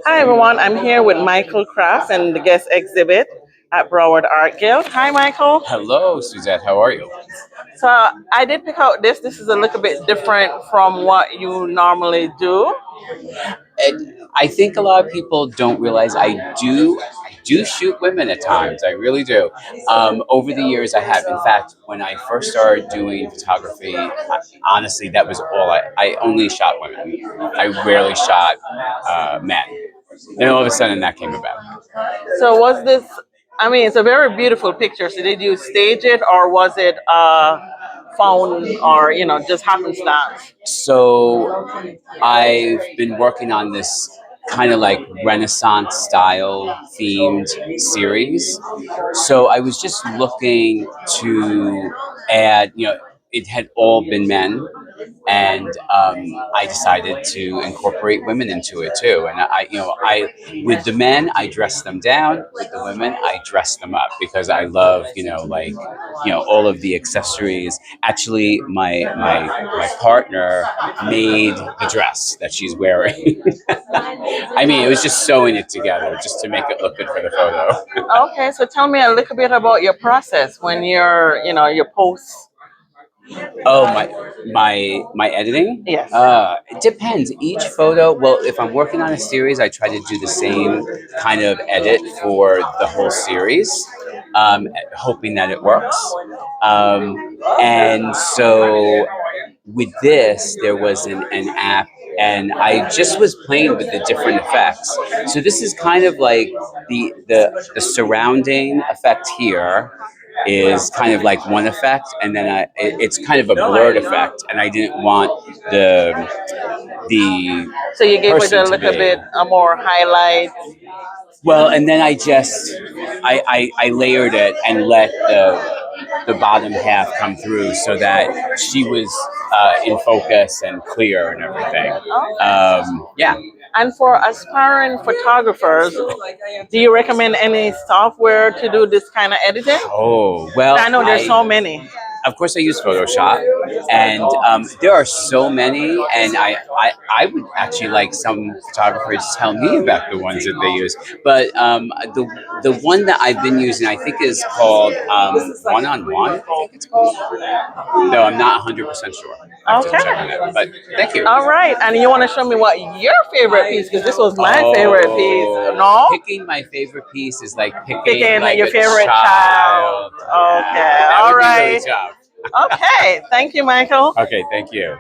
Hi everyone, I'm here with Michael Kraft and the guest exhibit at Broward Art Guild. Hi Michael. Hello, Suzette. How are you? So I did pick out this. This is a little bit different from what you normally do. I think a lot of people don't realize I do shoot women at times. I really do. Over the years, I have. In fact, when I first started doing photography, honestly, that was all I only shot women. I rarely shot men. Then all of a sudden, that came about. So was this, I mean, it's a very beautiful picture. So did you stage it or was it found or, just happenstance? So I've been working on this kind of like Renaissance style themed series. So I was just looking to add, it had all been men, and I decided to incorporate women into it too. And with the men, I dress them down. With the women, I dress them up because I love, all of the accessories. Actually, my partner made the dress that she's wearing. I mean, it was just sewing it together just to make it look good for the photo. Okay, so tell me a little bit about your process when your posts. Oh, my editing. Yes. It depends. Each photo. Well, if I'm working on a series, I try to do the same kind of edit for the whole series, hoping that it works. And so with this, there was an app, and I just was playing with the different effects. So this is kind of like the surrounding effect here is kind of like one effect, and then it's kind of a blurred effect, and I didn't want the So you gave it person a to little be bit more highlight. well, and then I layered it and let the bottom half come through so that she was in focus and clear and everything. Yeah. And for aspiring photographers, do you recommend any software to do this kind of editing? Oh well, I know there's so many. of course I use Photoshop, and there are so many, and I would actually like some photographers to tell me about the ones that they use. But the one that I've been using, I think, is called One on One. I think it's called. No, I'm not 100% sure. I have to check on Okay. it. But thank you. All right. And you want to show me what your favorite piece? Because this was my favorite piece. No? Picking my favorite piece is like picking Picking like your a favorite child. child. Okay. Yeah, that All would be really right. tough. Okay. Thank you, Michael. Okay, thank you.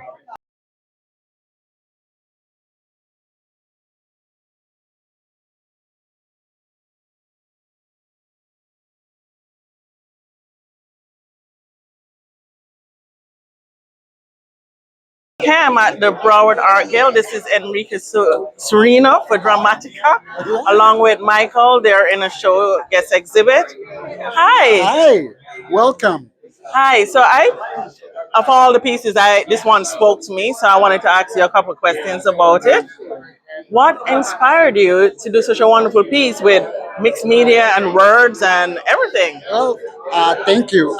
Okay, I'm at the Broward Art Guild. This is Enrique Cirino for Dramatica, along with Michael. They're in a show guest exhibit. Hi. Hi, welcome. Hi. So of all the pieces, this one spoke to me. So I wanted to ask you a couple of questions about it. What inspired you to do such a wonderful piece with mixed media and words and everything? Well, thank you.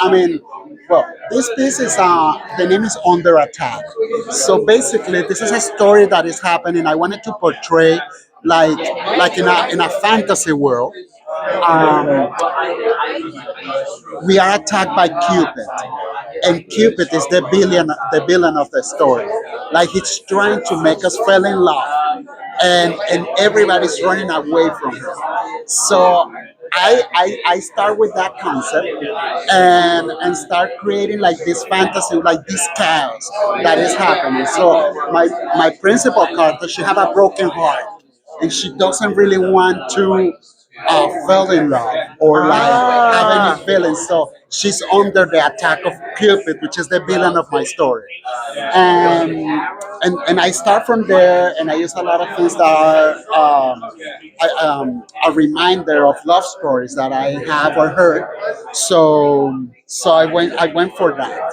This piece is the name is Under Attack. So basically, this is a story that is happening. I wanted to portray like like in a fantasy world. Um, we are attacked by Cupid, and Cupid is the villain of the story. Like he's trying to make us fall in love, and everybody's running away from her. So I start with that concept and start creating like this fantasy, like this chaos that is happening. So my principal character, she have a broken heart, and she doesn't really want to fall in love or like have Ah. any feelings. So she's under the attack of Cupid, which is the villain of my story. And I start from there, and I use a lot of things that are a reminder of love stories that I have or heard. So I went for that.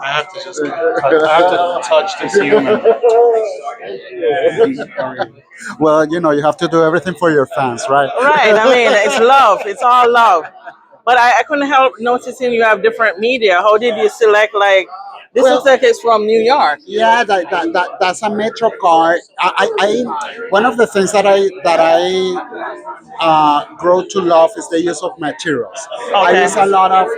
I have to just, I have to touch this human. Well, you have to do everything for your fans, right? Right. I mean, it's love. It's all love. But I couldn't help noticing you have different media. How did you select like This looks Well, like it's from New York. yeah, that's a metro card. One of the things that I grow to love is the use of materials. I Okay. use a lot of,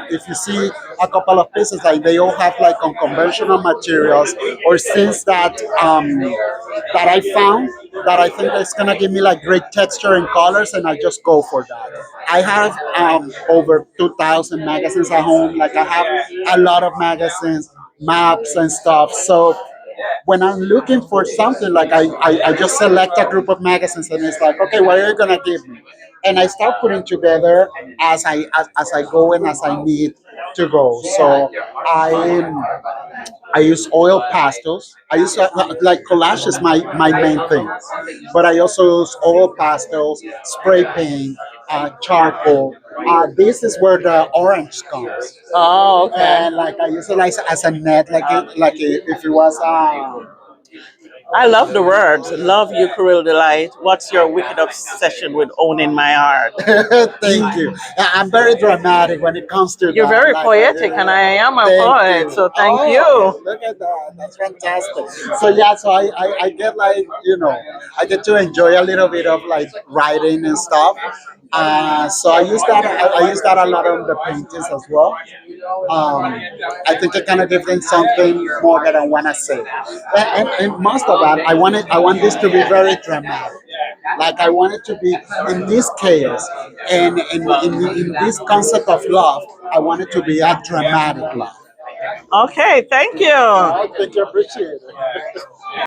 if you see a couple of pieces, like they all have like unconventional materials or things that I found that I think is gonna give me like great texture and colors, and I just go for that. I have over 2,000 magazines at home. Like I have a lot of magazines, maps and stuff. So when I'm looking for something, like I just select a group of magazines and it's like, okay, what are you gonna give me? And I start putting together as I go and as I need to go. So I I use oil pastels. I use like collage is my main thing, but I also use oil pastels, spray paint, charcoal. This is where the orange comes, Oh, okay. and like I use it like as a net, if it was I love the words. Love you, Kuril Delight. What's your wicked obsession with owning my heart? Thank you. I'm very dramatic when it comes to You're that. very poetic, and I am a Thank poet, you. so thank Oh, you. look at that. That's fantastic. So yeah, so I get like, I get to enjoy a little bit of like writing and stuff. So I use that a lot on the paintings as well. um, I think I kind of give them something more that I want to say. And most of that, I want this to be very dramatic. Like I want it to be in this chaos and in this concept of love, I want it to be a dramatic love. Okay, thank you. I think you appreciate it.